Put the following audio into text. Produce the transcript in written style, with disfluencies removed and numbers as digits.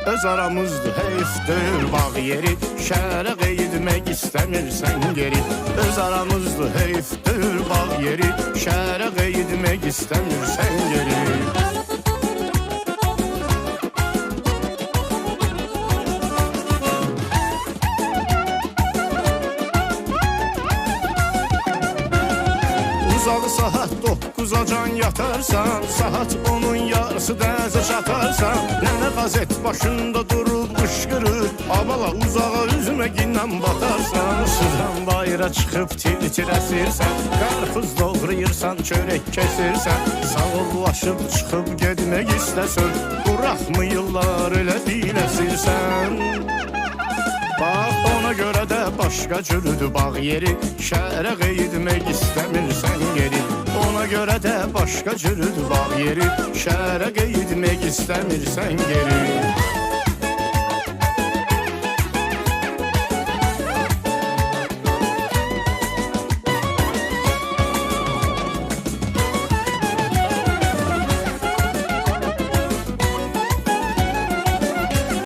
öz aramızdır heyfdir bağ yeri. Şəhərə qeydmək istəmirsən geri. Öz aramızdır heyfdir bağ yeri. Şəhərə qeydmək istəmirsən geri. Uzalı saat 9'a can yatarsan, saat 10'un yarısı dəzə çatarsan. Nənə qazet başında durub qışqırır, abala uzağa üzməginlə batarsan. Sudan bayıra çıxıb tir-tir əsirsən, qarpız doğrayırsan, çörək kəsirsən. Sağollaşıb çıxıb gedmək istəsən, buraxmıyırlar elə biləsirsən. Bax ona görə də başqa cürdür bağ yeri. Şəhərə qeydmək istəmirsən geri. Ona görə də başqa cürdür bağ yeri. Şəhərə qeydmək istəmirsən geri.